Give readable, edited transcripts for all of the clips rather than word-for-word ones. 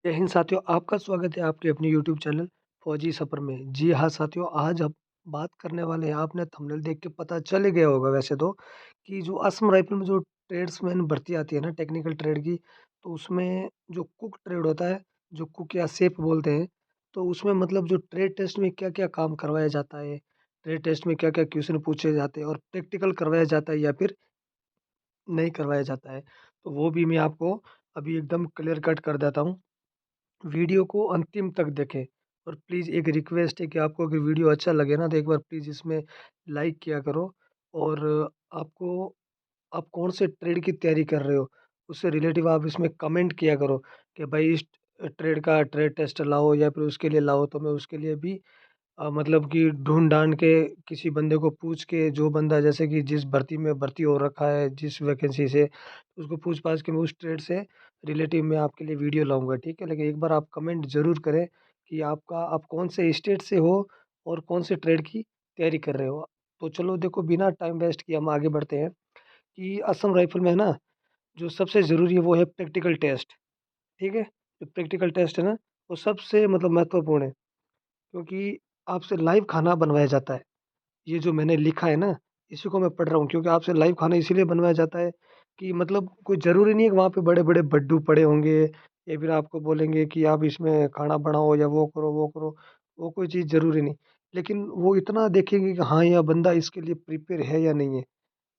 जय हिंद साथियों, आपका स्वागत है आपके अपने यूट्यूब चैनल फौजी सफ़र में। जी हाँ साथियों, आज हम बात करने वाले हैं, आपने थंबनेल देख के पता चल ही गया होगा वैसे तो, कि जो असम राइफ़ल में जो ट्रेड्समैन भर्ती आती है ना टेक्निकल ट्रेड की, तो उसमें जो कुक ट्रेड होता है, जो कुक या शेफ़ बोलते हैं, तो उसमें मतलब जो ट्रेड टेस्ट में क्या-क्या काम करवाया जाता है, ट्रेड टेस्ट में क्या-क्या क्वेश्चन पूछे जाते हैं और प्रैक्टिकल करवाया जाता है या फिर नहीं करवाया जाता है। तो वो भी मैं आपको अभी एकदम क्लियर कट कर देता हूँ। वीडियो को अंतिम तक देखें और प्लीज़ एक रिक्वेस्ट है कि आपको अगर वीडियो अच्छा लगे ना तो एक बार प्लीज़ इसमें लाइक किया करो और आपको आप कौन से ट्रेड की तैयारी कर रहे हो, उससे रिलेटिव आप इसमें कमेंट किया करो कि भाई इस ट्रेड का ट्रेड टेस्ट लाओ या फिर उसके लिए लाओ, तो मैं उसके लिए भी मतलब कि ढूँढ-ढाँड के किसी बंदे को पूछ के जो बंदा जैसे कि जिस भर्ती में भर्ती हो रखा है, जिस वैकेंसी से, उसको पूछ-पाछ के मैं उस ट्रेड से रिलेटिव मैं आपके लिए वीडियो लाऊँगा, ठीक है? लेकिन एक बार आप कमेंट ज़रूर करें कि आप कौन से स्टेट से हो और कौन से ट्रेड की तैयारी कर रहे हो। तो चलो देखो बिना टाइम वेस्ट किए हम आगे बढ़ते हैं कि असम राइफ़ल में है ना, जो सबसे ज़रूरी है वो है प्रैक्टिकल टेस्ट, ठीक है? जो प्रैक्टिकल टेस्ट है ना, वो सबसे मतलब महत्वपूर्ण है क्योंकि आपसे लाइव खाना बनवाया जाता है। ये जो मैंने लिखा है ना, इसी को मैं पढ़ रहा हूँ क्योंकि आपसे लाइव खाना इसीलिए बनवाया जाता है कि मतलब कोई ज़रूरी नहीं है कि वहाँ पे बड़े-बड़े भट्टू पड़े होंगे या फिर आपको बोलेंगे कि आप इसमें खाना बनाओ या वो करो, वो कोई चीज़ ज़रूरी नहीं। लेकिन वो इतना देखेंगे कि हाँ, यह बंदा इसके लिए प्रिपेयर है या नहीं है,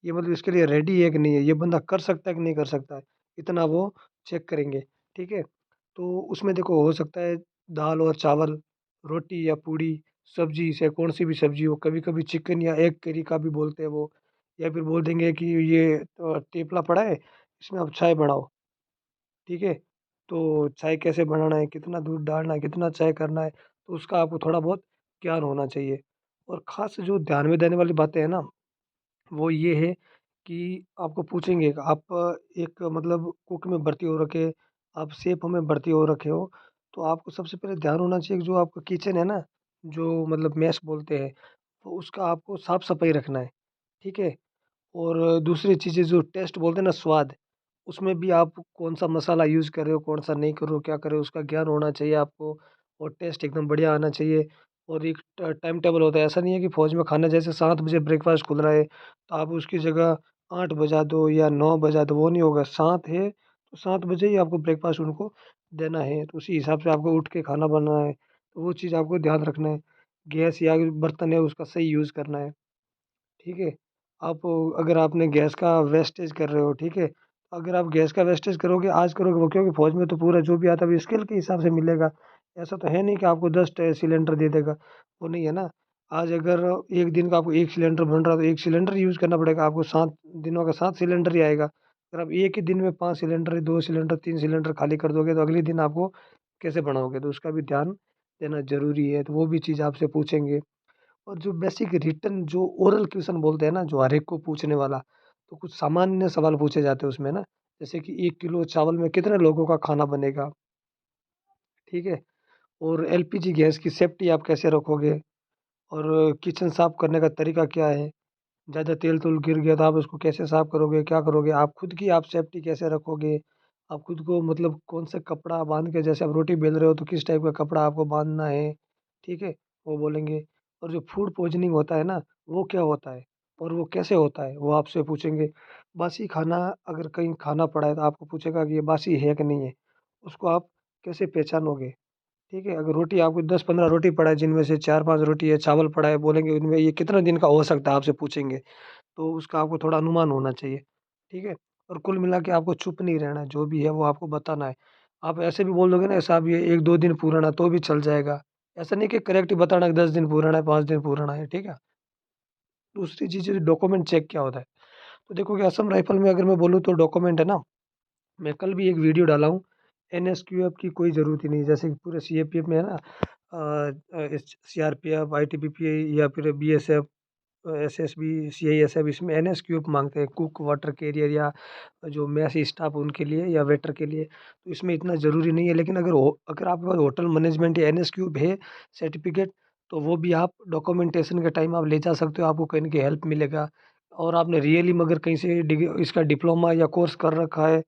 ये मतलब इसके लिए रेडी है कि नहीं है, ये बंदा कर सकता है कि नहीं कर सकता है, इतना वो चेक करेंगे, ठीक है? तो उसमें देखो हो सकता है दाल और चावल, रोटी या पूड़ी, सब्ज़ी से कौन-सी भी सब्ज़ी हो, कभी-कभी चिकन या एग करी का भी बोलते हैं वो या फिर बोल देंगे कि ये तेपला पड़ा है, इसमें आप चाय बनाओ, ठीक है? तो चाय कैसे बनाना है, कितना दूध डालना है, कितना चाय करना है, तो उसका आपको थोड़ा बहुत ज्ञान होना चाहिए। और ख़ास जो ध्यान में देने वाली बातें हैं ना, वो ये है कि आपको पूछेंगे कि आप एक मतलब कुक में भर्ती हो रखे, आप शेफ़ में भर्ती हो रखे हो, तो आपको सबसे पहले ध्यान होना चाहिए कि जो आपका किचन है ना, जो मतलब मेस बोलते हैं, तो उसका आपको साफ-सफाई रखना है, ठीक है? और दूसरी चीज़ें जो टेस्ट बोलते हैं ना स्वाद, उसमें भी आप कौन-सा मसाला यूज़ कर रहे हो, कौन-सा नहीं कर रहे हो, क्या कर रहे हो, उसका ज्ञान होना चाहिए आपको और टेस्ट एकदम बढ़िया आना चाहिए। और एक टाइम टेबल होता है, ऐसा नहीं है कि फ़ौज में खाना जैसे 7 बजे ब्रेकफ़ास्ट खुल रहा है, तो आप उसकी जगह 8 बजा दो या 9 बजा दो, वो नहीं होगा। 7 है, तो 7 बजे ही आपको ब्रेकफ़ास्ट उनको देना है, तो उसी हिसाब से आपको उठ के खाना बनाना है, तो वो चीज़ आपको ध्यान रखना है। गैस या बर्तन है, उसका सही यूज़ करना है। ठीक है? आप अगर आपने गैस का वेस्टेज कर रहे हो, ठीक है? अगर आप गैस का वेस्टेज करोगे, आज करोगे वो क्योंकि फ़ौज में तो पूरा जो भी आता है वो स्केल के हिसाब से मिलेगा। ऐसा तो है नहीं कि आपको 10 सिलेंडर दे देगा, वो नहीं है ना। आज अगर 1 दिन का आपको 1 सिलेंडर बन रहा है तो 1 सिलेंडर यूज़ करना पड़ेगा आपको 7 दिनों का 7 सिलेंडर ही आएगा। अगर आप एक ही दिन में 5 सिलेंडर, 2 सिलेंडर, 3 सिलेंडर खाली कर दोगे तो अगले दिन आपको कैसे बनाओगे? तो उसका भी ध्यान देना ज़रूरी है, तो वो भी चीज़ आपसे पूछेंगे। और जो बेसिक रिटन जो ओरल क्वेश्चन बोलते हैं ना, जो हर एक को पूछने वाला, तो कुछ सामान्य सवाल पूछे जाते हैं उसमें ना, जैसे कि 1 किलो चावल में कितने लोगों का खाना बनेगा, ठीक है? और एलपीजी गैस की सेफ्टी आप कैसे रखोगे? और किचन साफ करने का तरीका क्या है? ज़्यादा तेल-तुल गिर गया तो आप उसको कैसे साफ करोगे, क्या करोगे? आप खुद की आप सेफ्टी कैसे रखोगे? आप खुद को मतलब कौन से कपड़ा बाँध के जैसे आप रोटी बेल रहे हो तो किस टाइप का कपड़ा आपको बाँधना है, ठीक है? वो बोलेंगे। और जो फूड पॉइज़निंग होता है ना, वो क्या होता है? और वो कैसे होता है? वो आपसे पूछेंगे। बासी खाना अगर कहीं खाना पड़ा है तो आपको पूछेगा कि ये बासी है कि नहीं है? उसको आप कैसे पहचानोगे? ठीक है? अगर रोटी आपको 10-15 रोटी पड़ा है जिनमें से 4-5 रोटी है, चावल पड़ा है, बोलेंगे इनमें ये कितने दिन का हो सकता है आपसे पूछेंगे। तो उसका आपको थोड़ा अनुमान होना चाहिए, ठीक है? और कुल मिला के आपको चुप नहीं रहना है, जो भी है वो आपको बताना है। आप ऐसे भी बोल दोगे ना साहब ये 1-2 दिन पुराना तो भी चल जाएगा। ऐसा नहीं कि करेक्ट बताना कि 10 दिन पुराना है, 5 दिन पुराना है, ठीक है? दूसरी चीज़ है डॉक्यूमेंट चेक क्या होता है? तो देखो कि असम राइफ़ल में अगर मैं बोलूँ तो डॉक्यूमेंट है ना, मैं कल भी एक वीडियो डाला हूँ, एनएसक्यूएफ की कोई ज़रूरत ही नहीं है, जैसे कि पूरे सीएपीएफ में है ना सीआरपीएफ, आईटीबीपी या फिर बीएसएफ एसएसबी, सीआईएसएफ इसमें एनएसक्यूएफ माँगते हैं, कुक, वाटर कैरियर या जो मेस स्टाफ उनके लिए या वेटर के लिए, तो इसमें इतना ज़रूरी नहीं है। लेकिन अगर आपके पास होटल मैनेजमेंट या एनएसक्यूएफ है सर्टिफ़िकेट, तो वो भी आप डॉक्यूमेंटेशन के टाइम आप ले जा सकते हो, आपको कहीं न कहीं हेल्प मिलेगा। और आपने रियली में अगर कहीं से इसका डिप्लोमा या कोर्स कर रखा है,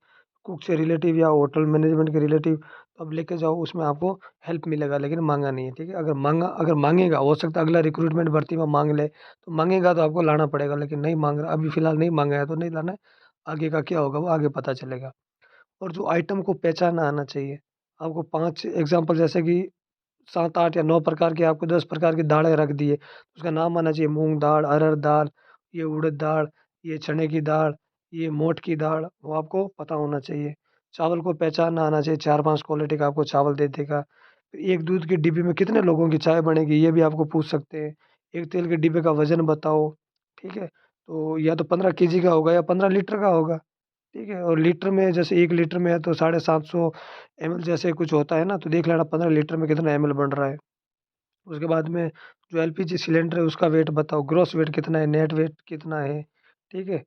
कुक से रिलेटिव या होटल मैनेजमेंट के रिलेटिव, तो आप लेके जाओ, उसमें आपको हेल्प मिलेगा, लेकिन माँगा नहीं है, ठीक है? अगर माँगेगा, हो सकता है अगला रिक्रूटमेंट भर्ती में माँग ले, तो माँगेगा तो आपको लाना पड़ेगा, लेकिन नहीं माँग रहा, अभी फ़िलहाल नहीं माँगा है तो नहीं लाना है, आगे का क्या होगा वो आगे पता चलेगा। और जो आइटम को पहचानना आना चाहिए, आपको 5 एग्ज़ाम्पल जैसे कि 7, 8 या 9 प्रकार की आपको 10 प्रकार की दालें रख दी है, उसका नाम आना चाहिए, मूँग दाल, अरहर दाल, ये उड़द दाल, ये चने की दाल, ये मोठ की दाल, वो आपको पता होना चाहिए। चावल को पहचानना आना चाहिए, 4-5 क्वालिटी का आपको चावल दे देगा। एक दूध की डिब्बी में कितने लोगों की चाय बनेगी, ये भी आपको पूछ सकते हैं। एक तेल के डिब्बे का वज़न बताओ, ठीक है? तो या तो 15 केजी का होगा या 15 लीटर का होगा, ठीक है? और लीटर में जैसे 1 लीटर में है तो 750 एमएल जैसे कुछ होता है ना, तो देख लेना 15 लीटर में कितना एमएल बन रहा है। उसके बाद में जो एलपीजी सिलेंडर है उसका वेट बताओ, ग्रॉस वेट कितना है, नेट वेट कितना है, ठीक है?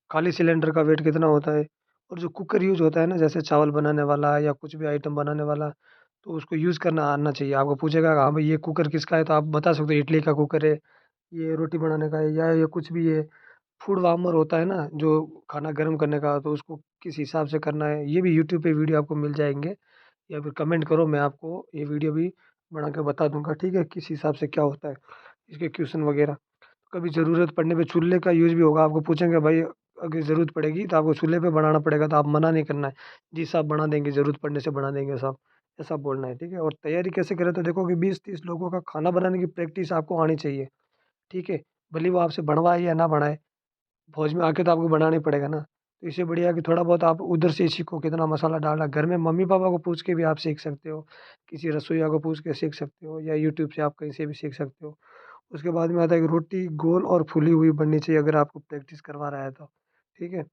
खाली सिलेंडर का वेट कितना होता है? और जो कुकर यूज़ होता है ना, जैसे चावल बनाने वाला या कुछ भी आइटम बनाने वाला, तो उसको यूज़ करना आना चाहिए। आपको पूछेगा हाँ भाई ये कुकर किसका है? तो आप बता सकते हो इडली का कुकर है, ये रोटी बनाने का है, या ये कुछ भी है। फूड वार्मर होता है ना, जो खाना गर्म करने का, तो उसको किस हिसाब से करना है, ये भी यूट्यूब पे वीडियो आपको मिल जाएँगे, या फिर कमेंट करो, मैं आपको ये वीडियो भी बना के बता दूँगा, ठीक है? किस हिसाब से क्या होता है, इसके क्वेश्चन वगैरह। कभी ज़रूरत पड़ने पे चूल्हे का यूज़ भी होगा, आपको पूछेंगे भाई अगर ज़रूरत पड़ेगी तो आपको चूल्हे पे बनाना पड़ेगा, तो आप मना नहीं करना है, जी साहब बना देंगे, ज़रूरत पड़ने से बना देंगे साहब, ऐसा बोलना है, ठीक है? और तैयारी कैसे करें, तो देखो कि 20-30 लोगों का खाना बनाने की प्रैक्टिस आपको आनी चाहिए, ठीक है? भले ही वो आपसे बनवाए या ना बनाए, फौज में आके तो आपको बनाना ही पड़ेगा ना। तो इससे बढ़िया है कि थोड़ा बहुत आप उधर से ही सीखो कितना मसाला डालना। घर में मम्मी-पापा को पूछ के भी आप सीख सकते हो, किसी रसोइया को पूछ के सीख सकते हो, या यूट्यूब से आप कहीं से भी सीख सकते हो। उसके बाद में आता है कि रोटी गोल और फूली हुई बननी चाहिए अगर आपको प्रैक्टिस करवा रहा है तो, ठीक है?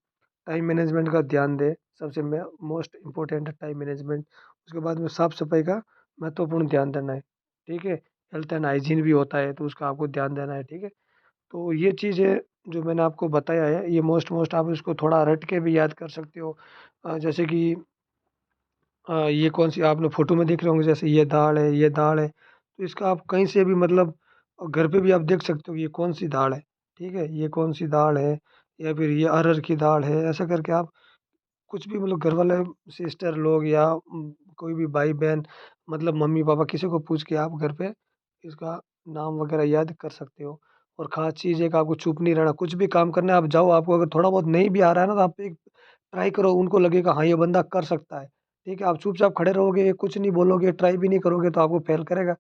टाइम मैनेजमेंट का ध्यान दें, सबसे मोस्ट इम्पोर्टेंट है टाइम मैनेजमेंट। उसके बाद में साफ-सफाई का महत्वपूर्ण ध्यान देना है, ठीक है? हेल्थ एंड हाइजीन भी होता है, तो उसका आपको ध्यान देना है, ठीक है? तो ये चीज़ें जो मैंने आपको बताया है, ये मोस्ट आप इसको थोड़ा रट के भी याद कर सकते हो। जैसे कि ये कौन-सी आपने फ़ोटो में देख रहे होंगे, जैसे ये दाल है, ये दाल है, तो इसका आप कहीं से भी मतलब घर पे भी आप देख सकते हो कि ये कौन-सी दाल है, ठीक है? ये कौन-सी दाल है, या फिर ये अरहर की दाल है, ऐसा करके आप कुछ भी मतलब घर वाले सिस्टर लोग या कोई भी भाई-बहन, मतलब मम्मी-पापा, किसी को पूछ के आप घर पे इसका नाम वगैरह याद कर सकते हो। और ख़ास चीज़ है कि आपको चुप नहीं रहना, कुछ भी काम करने आप जाओ, आपको अगर थोड़ा बहुत नहीं भी आ रहा है ना, तो आप एक ट्राई करो, उनको लगेगा हाँ, ये बंदा कर सकता है, ठीक है? आप चुपचाप खड़े रहोगे, कुछ नहीं बोलोगे, ट्राई भी नहीं करोगे, तो आपको फ़ेल करेगा।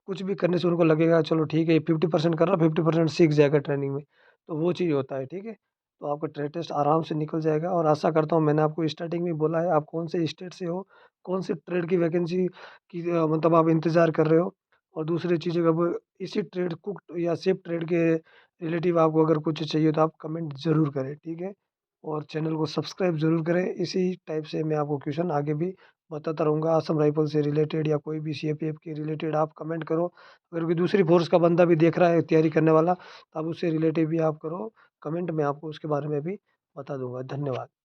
कुछ भी करने से उनको लगेगा चलो ठीक है, ये 50% कर रहा है, 50% सीख जाएगा ट्रेनिंग में, तो वो चीज़ होता है, ठीक है? तो आपका ट्रेड टेस्ट आराम से निकल जाएगा, और आशा करता हूँ मैंने आपको स्टार्टिंग में बोला है, आप कौन से स्टेट से हो, कौन से ट्रेड की वैकेंसी की मतलब आप इंतज़ार कर रहे हो, और दूसरी चीज़ अगर इसी ट्रेड कुक या शेफ़ ट्रेड के रिलेटिव आपको अगर कुछ चाहिए तो आप कमेंट ज़रूर करें, ठीक है? और चैनल को सब्सक्राइब ज़रूर करें, इसी टाइप से मैं आपको क्वेश्चन आगे भी बताता रहूँगा, असम राइफ़ल से रिलेटेड या कोई भी सीएपीएफ के रिलेटेड आप कमेंट करो। अगर कोई दूसरी फ़ोर्स का बंदा भी देख रहा है तैयारी करने वाला, तो आप उससे रिलेटिव भी आप करो कमेंट, मैं आपको उसके बारे में भी बता दूँगा। धन्यवाद।